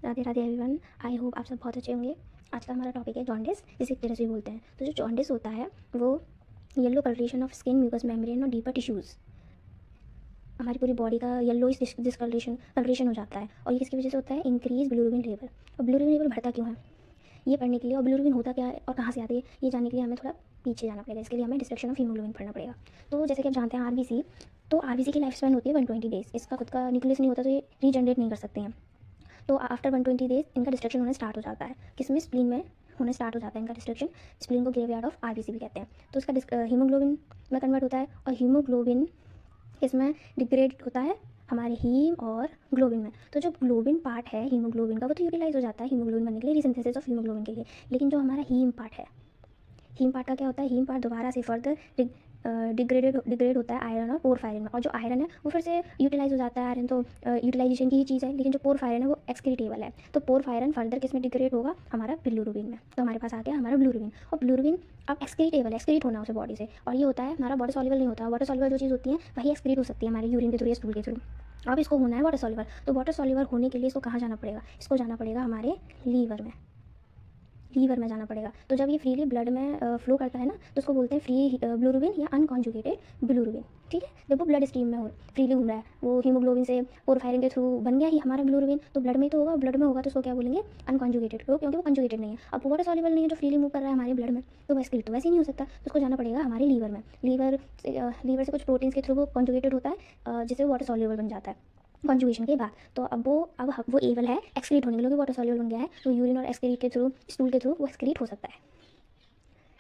Radhe Radhe everyone. I hope आप सब बहुत अच्छे होंगे। आज का हमारा टॉपिक है जॉन्डिस, जिसे तेरस भी बोलते हैं। तो जो जॉन्डिस होता है वो yellow colouration of skin, mucous membrane और डीपर टिश्यूज़, हमारी पूरी बॉडी का येलो डिस्कलरेशन हो जाता है। और ये किसकी वजह से होता है? Increase bilirubin level. और बिलिरुबिन लेवल बढ़ता क्यों है, ये पढ़ने के लिए, और बिलिरुबिन होता क्या है और कहाँ से आती है, ये जानने के लिए हमें थोड़ा पीछे जाना पड़ेगा। इसके लिए हमें डिस्ट्रक्शन ऑफ हीमोग्लोबिन पढ़ना पड़ेगा। तो जैसे कि आप जानते हैं आरबीसी, तो आरबीसी की लाइफ स्पैन होती है 120 डेज। इसका खुद का न्यूक्लियस नहीं होता, तो ये रीजनरेट नहीं कर सकते हैं। तो आफ्टर 120 डेज इनका डिस्ट्रक्शन होना स्टार्ट हो जाता है। किसमें? स्प्लीन में होना स्टार्ट हो जाता है इनका डिस्ट्रक्शन। स्प्लीन को ग्रेवयार्ड ऑफ आरबीसी भी कहते हैं। तो इसका हीमोग्लोबिन में कन्वर्ट होता है, और हीमोग्लोबिन इसमें डिग्रेड होता है हमारे हीम और ग्लोबिन में। तो जो ग्लोबिन पार्ट है हीमोग्लोबिन का, वो तो यूटिलाइज हो जाता है हीमोग्लोबिन बनने के लिए, रीसिंथेसिस ऑफ हीमोग्लोबिन के लिए। लेकिन जो हमारा हीम पार्ट है, हीम पार्ट का क्या होता है? हीम पार्ट दोबारा से फर्दर डिग्रेड होता है आयरन और पोरफायरिन में। और जो आयरन है वो फिर से यूटिलाइज हो जाता है। आयरन तो यूटिलाइजेशन की ही चीज़ है, लेकिन जो पोरफायरिन है वो एक्सक्रीटेबल है। तो पोरफायरिन फर्दर किस में डिग्रेड होगा? हमारा बिलिरुबिन में। तो हमारे पास आ गया हमारा बिलिरुबिन। और बिलिरुबिन अब एक्सक्रीटेबल है, एक्सक्रीट होना उसे बॉडी से, और ये होता है हमारा वाटर सॉल्युबल नहीं होता। वाटर सॉल्युबल जो चीज़ होती है वही एक्सक्रीट हो सकती है हमारे यूरिन के थ्रू या स्टूल के थ्रू। अब इसको होना है वाटर सॉल्युबल। तो वाटर सॉल्युबल होने के लिए इसको कहाँ जाना पड़ेगा? इसको जाना पड़ेगा हमारे लीवर में जाना पड़ेगा। तो जब ये फ्रीली ब्लड में फ्लो करता है ना, तो उसको बोलते हैं फ्री बिलिरुबिन या अनकॉन्जुगेटेड बिलिरुबिन। ठीक है, जब वो ब्लड स्ट्रीम में हो फ्रीली घूम रहा है, वो हीमोग्लोबिन से पोरफायरिन के थ्रू बन गया ही हमारा बिलिरुबिन, तो ब्लड में ही तो होगा। ब्लड में होगा तो उसको क्या बोलेंगे? अनकॉन्जुगेटेड, क्योंकि वो कंजुगेटेड नहीं है। अब वाटर सॉल्युबल नहीं है जो फ्रीली मूव कर रहा है हमारे ब्लड में, तो वैसे तो वैसे ही नहीं हो सकता। तो उसको जाना पड़ेगा हमारे लीवर में। लीवर से कुछ प्रोटीन्स के थ्रू वो कॉन्जुगेटेड होता है, जिससे वाटर सॉल्युबल बन जाता है कॉन्जुगेशन के बाद। तो अब वो एबल है एक्सक्रीट होने के लिए, क्योंकि वाटर सॉल्युबल बन गया है। तो यूरिन और एक्सक्रीट के थ्रू, स्टूल के थ्रू वो एक्सक्रीट हो सकता है।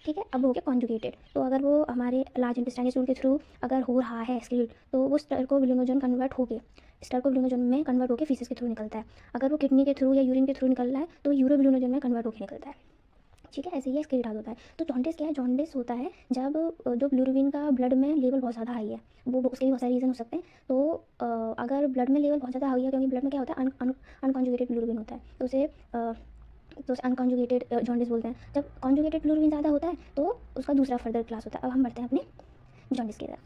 ठीक है, अब हो गया कॉन्जुगेटेड। तो अगर वो हमारे लार्ज इंटेस्टाइन स्टूल के थ्रू अगर हो रहा है एक्सक्रीट, तो वो स्टर्कोबिलिनोजन कन्वर्ट होके स्टर्कोबिलिनोजन में कन्वर्ट होकर फीसिस के थ्रू निकलता है। अगर वो किडनी के थ्रू या यूरिन के थ्रू निकल रहा है, तो यूरोबिलिनोजन में कन्वर्ट होकर निकलता है। ठीक है, ऐसे ही एक्सक्रीट होता है। तो जॉन्डिस क्या है? जॉन्डिस होता है जब जो बिलिरुबिन का ब्लड में लेवल बहुत ज़्यादा हाई है। वो उसके भी बहुत सारे रीज़न हो सकते हैं। तो अगर ब्लड में लेवल बहुत ज़्यादा हाई है, क्योंकि ब्लड में क्या होता है? अनकॉन्जुगेटेड बिलिरुबिन होता है, तो उसे अनकॉन्जुगेटेड जॉन्डिस बोलते हैं। जब कॉन्जुगेटेड बिलिरुबिन ज़्यादा होता है तो उसका दूसरा फर्दर क्लास होता है। अब हम बढ़ते हैं अपने जॉन्डिस की तरफ।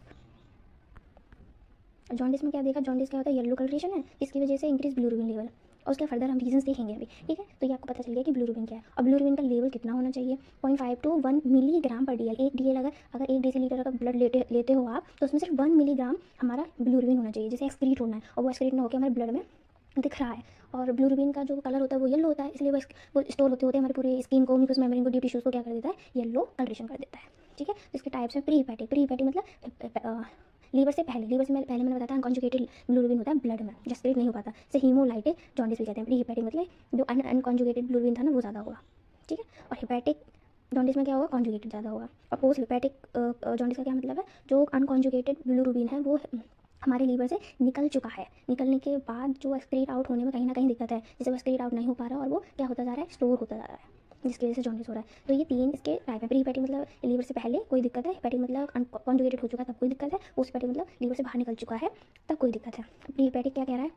जॉन्डिस में क्या देखा? जॉन्डिस क्या होता है? येलो कलरेशन है, इसकी वजह से इंक्रीज बिलिरुबिन लेवल। और उसके फर्दर हम रीजंस देखेंगे अभी। ठीक है, तो ये आपको पता चल गया कि बिलिरुबिन क्या है। अब बिलिरुबिन का लेवल कितना होना चाहिए? 0.5 to 1 मिलीग्राम पर डीएल। एक डीएल अगर 1 डेसीलीटर का ब्लड लेते हो आप, तो उसमें सिर्फ 1 मिलीग्राम हमारा बिलिरुबिन होना चाहिए, जिसे एक्सक्रीट होना है। और वो एक्सक्रीट ना होकर हमारे ब्लड में दिख रहा है। और बिलिरुबिन का जो कलर होता है वो येलो होता है, इसलिए वो स्टोर होते होते हमारे पूरे स्किन को, म्यूकस मेम्ब्रेन को, डीप टिश्यूज को क्या कर देता है? येलो कलरेशन कर देता है। ठीक है, इसके टाइप्स में प्री हेपेटिक मतलब लीवर से पहले मैंने बताया था अनकॉन्जुगेटेड बिलिरुबिन होता है ब्लड में, जस्क्रीट नहीं हो पाता, जैसे हीमोलाइटिक जॉन्डिस भी कहते हैं। प्री हेपेटिक मतलब जो अनकॉन्जुगेटेड बिलिरुबिन था ना, वो ज़्यादा होगा। ठीक है, और हेपेटिक जॉन्डिस में क्या होगा? कॉन्जुगेटेड ज़्यादा होगा। और पोस्ट हेपेटिक जॉन्डिस का क्या मतलब है? जो अनकॉन्जुगेटेड बिलिरुबिन है वो हमारे लीवर से निकल चुका है, निकलने के बाद जो एक्सक्रीट आउट होने में कहीं ना कहीं दिक्कत है, जैसे वो एक्सक्रीट आउट नहीं हो पा रहा और वो क्या होता जा रहा है? स्टोर होता जा रहा है, जिसकी वजह से जॉन्डिस हो रहा है। तो ये 3 इसके टाइप है। प्री हेपेटिक मतलब लीवर से पहले कोई दिक्कत है, हेपेटिक मतलब अनकॉन्जुगेटेड हो चुका है तब कोई दिक्कत है, पोस्ट हेपेटिक मतलब लीवर से बाहर निकल चुका है तब कोई दिक्कत है। प्री हेपेटिक क्या कह रहा है?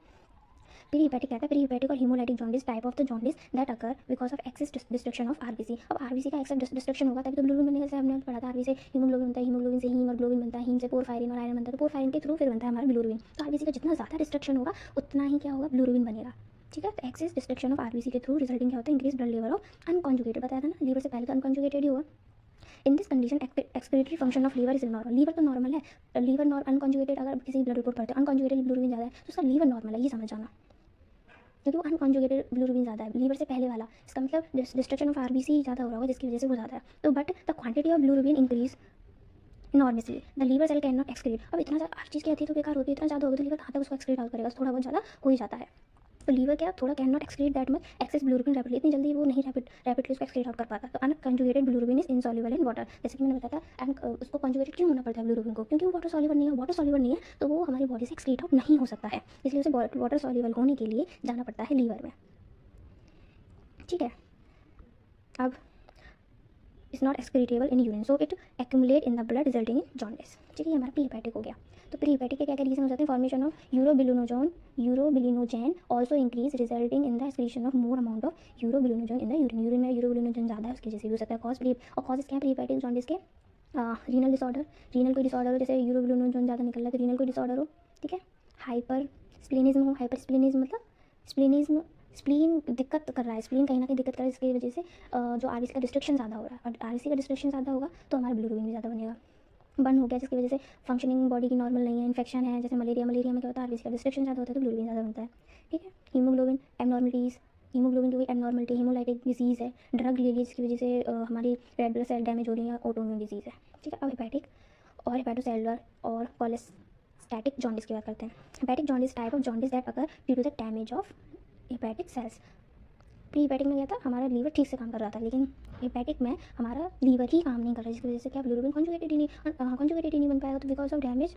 प्री हेपेटिक कहता है प्री हेपेटिक और haemolytic jaundice type of the jaundice that occur because of excess destruction of RBC. अब आरबीसी का एक्सेस डिस्ट्रक्शन होगा तभी तो बिलिरुबिन बनेगा। जैसे हमने पढ़ा था, आरबीसी से हीमोग्लोबिन बनता है, हीमोग्लोबिन से हीम और ग्लोबिन बनता है, हीम से पोरफायरिन और आयरन बनता है, तो पोरफायरिन के थ्रू फिर बनता है हमारा बिलिरुबिन। तो आरबीसी का जितना ज़्यादा डिस्ट्रक्शन होगा उतना ही क्या होगा? बिलिरुबिन बनेगा। ठीक है, तो एक्सेस डिस्ट्रक्शन ऑफ आरबीसी के थ्रू रिजल्टिंग क्या होता है? Increase blood level of unconjugated. बताया था ना, लीवर से पहले तो अनकॉन्जुगेटेड ही होगा। In this condition excretory function of liver is normal. Liver तो नॉर्मल है, लीवर अनकॉन्जुगेटेड, अगर किसी ब्लड रिपोर्ट पढ़ते हो अनकॉन्जुगेटेड बिलिरुबिन ज़्यादा है तो उसका लीवर नॉर्मल है, ये समझ जाना। क्योंकि वो अनकॉन्जुगेटेड बिलिरुबिन ज़्यादा है लीवर से पहले वाला, इसका मतलब डिस्ट्रक्शन ऑफ आरबीसी ज़्यादा हो रहा होगा, जिसकी वजह से वो ज़्यादा है। तो but the quantity of bilirubin increase enormously, the liver cell can not excrete. अब इतना हर चीज़ की आती है तो बेकार होती है, इतना ज़्यादा होगा तो लीवर कहाँ तक उसको एक्सक्रीट आउट करेगा? थोड़ा बहुत ज़्यादा हो ही जाता है। तो लीवर क्या थोड़ा can not excrete that much excess bilirubin rapidly, इतनी जल्दी वो नहीं रैपिडली उसको एक्सक्रीट आउट कर पाता। तो unconjugated bilirubin is insoluble in water, जैसे कि मैंने बताया था। एंड उसको कॉन्जुगेटेड क्यों होना पड़ता है बिलिरुबिन को? क्योंकि वो वाटर सॉल्युबल नहीं है। वाटर सॉल्युबल नहीं है तो वो हमारी बॉडी से एक्सक्रीट आउट नहीं हो सकता है, इसलिए उसे वाटर सॉल्युबल होने के लिए जाना पड़ता है लीवर में। ठीक है, अब is not excretable in urine, so it accumulate in the blood resulting in jaundice. ठीक है, ये हमारा प्री हेपेटिक हो गया। तो प्री हेपेटिक के क्या क्या रीजन हो जाते हैं? Formation of urobilinogen also increase resulting in the excretion of more amount of urobilinogen in the urine में यूरोबिलिनोजेन ज़्यादा है, उसकी वजह से भी हो सकता है कॉज। और कॉजेज क्या है प्री हेपेटिक जॉन्डिस के? रीनल डिसऑर्डर, रीनल कोई डिसऑर्डर हो, जैसे यूरोबिलिनोजेन ज़्यादा निकल रहा है तो रीनल कोई डिसऑर्डर हो। ठीक है, हाइपर स्प्लेनिज्म हो, हाइपर स्प्लेनिज्म मतलब स्प्लेनिज्म स्प्लीन दिक्कत कर रहा है, स्प्लीन कहीं ना कहीं दिक्कत कर रहा है, इसकी वजह से जो आरबीसी का डिस्ट्रक्शन ज़्यादा हो रहा है, और आरबीसी का डिस्ट्रक्शन ज़्यादा होगा तो हमारा बिलिरुबिन भी ज़्यादा बनेगा, बंद हो गया, जिसकी वजह से फंक्शनिंग बॉडी की नॉर्मल नहीं है, इन्फेक्शन है, जैसे मलेरिया में क्या होता है, आरबीसी का डिस्ट्रक्शन ज़्यादा होता है तो बिलिरुबिन ज़्यादा बनता है। ठीक है। हीमोग्लोबिन एबनॉर्मलिटीज़, हीमोग्लोबिन की एबनॉर्मलिटी हेमोलाइटिक डिजीज़ है, ड्रग ले ली जिसकी वजह से हमारी रेड ब्लड सेल डैमेज हो रही है, ऑटोइम्यून डिजीज़ है। ठीक है। अब हेपेटिक और हेपेटोसेलुलर और कोलेस्टैटिक जॉन्डिस की बात करते हैं। Hepatic jaundice type of jaundice that occur due to the damage of hepatic cells. Pre hepatic में क्या था, हमारा लीवर ठीक से काम कर रहा था, लेकिन हेपेटिक में हमारा लीवर ही काम नहीं कर रहा, जिसकी वजह से क्या बिलिरुबिन कॉन्जुगेटेड ही नहीं बन पाएगा, तो because of damage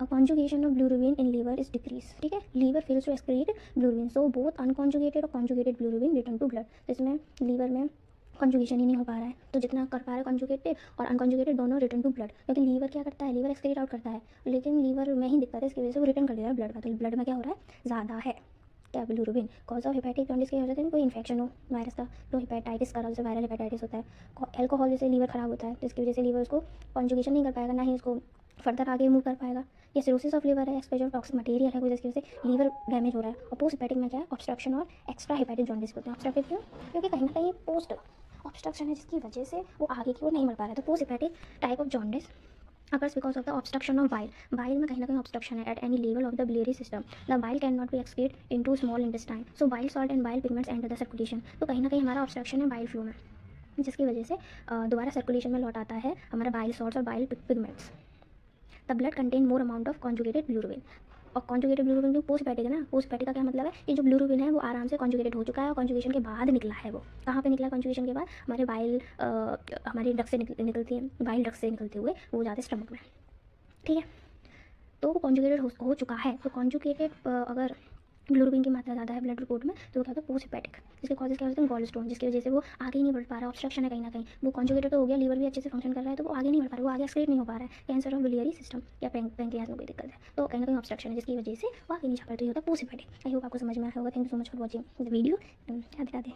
conjugation of bilirubin in liver is decreased। ठीक है। liver fails to excrete bilirubin, so both unconjugated और conjugated bilirubin return to blood। तो इसमें लीवर में कॉन्जुगेशन ही नहीं हो पा रहा है, तो जितना कर पा रहा है कॉन्जुगेटेड और अनकॉन्जुगेटेड दोनों रिटर्न टू ब्लड, क्योंकि लीवर क्या करता है, लीवर एक्सक्रीट आउट करता है, लेकिन लीवर में ही दिक्कत है, इसकी वजह से वो रिटर्न कर दे रहा है ब्लड में, तो ब्लड में क्या हो रहा है, ज़्यादा है क्या, bilirubin. Cause of hepatic jaundice की वजह से कोई इन्फेक्शन हो वायरस का, तो हेपेटाइटिस का, जैसे वायरल हेपेटाइटिस होता है, एल्कोहल जैसे लीवर ख़राब होता है, तो इसकी वजह से लीवर उसको कॉन्जुगेशन नहीं कर पाएगा, ना ही उसको फर्दर आगे मूव कर पाएगा। या सिरोसिस ऑफ लीवर है, एक्सपोजर टॉक्सिक मटेरियल है, जिसकी वजह से लीवर डैमेज हो रहा है। और पोस्ट हेपेटिक में क्या है, ऑब्स्ट्रक्शन और एक्स्ट्रा हेपेटिक जॉन्डिस होते हैं। ऑब्स्ट्रक्टिव क्यों, क्योंकि कहीं ना कहीं पोस्ट ऑब्स्ट्रक्शन है, जिसकी वजह से वो आगे की ओर नहीं बढ़ पा रहा है। तो post hepatic type of jaundice occurs because of the obstruction of bile। bile में कहीं ना कहीं obstruction है at any level of the biliary system। the bile cannot be excreted into small intestine, so bile salt and bile pigments enter the circulation। तो कहीं ना कहीं हमारा obstruction है bile flow में, जिसकी वजह से दोबारा सर्कुलेशन में लौट आता है हमारा बाइल सॉल्ट्स और bile pigments. The blood contain more amount of conjugated bilirubin. और कॉन्जुगेटेड बिलिरुबिन जो पोस्ट हेपेटिक है ना, पोस्ट हेपेटिक का क्या मतलब है कि जो बिलिरुबिन है वो आराम से कॉन्जुगेटेड हो चुका है, और कॉन्जुगेशन के बाद निकला है। वो कहाँ पे निकला कॉन्जुगेशन के बाद, हमारे बाइल हमारे ड्रग से निकलती है, बाइल ड्रग से निकलते हुए वो जाते स्टमक में। ठीक है। तो वो कॉन्जुगेटेड हो चुका है, तो कॉन्जुगेटेड अगर बिलिरुबिन की मात्रा ज़्यादा है ब्लड रिपोर्ट में, तो वो क्या होता है, पोस्ट हेपेटिक। इसके कॉजेज क्या होते हैं, गॉल स्टोन, जिसकी वजह से वो आगे ही नहीं बढ़ पा रहा, ऑब्स्ट्रक्शन है कहीं ना कहीं, वो कॉन्जुगेटेड तो हो गया, लीवर भी अच्छे से फंक्शन कर रहा है, तो वो आगे नहीं बढ़ पा रहा, वो आगे एक्सक्रीट नहीं हो पा रहा है, कैंसर ऑफ बिलियरी सिस्टम या पैंक्रियाज में कोई दिक्कत है, तो कहीं ना कहीं ऑब्स्ट्रक्शन है, जिसकी वजह से वो आगे नहीं जा पाता, तो ये होता है पोस्ट हेपेटिक। आई होप आपको समझ में आया होगा। Thank you so much for watching the video. Radhe Radhe.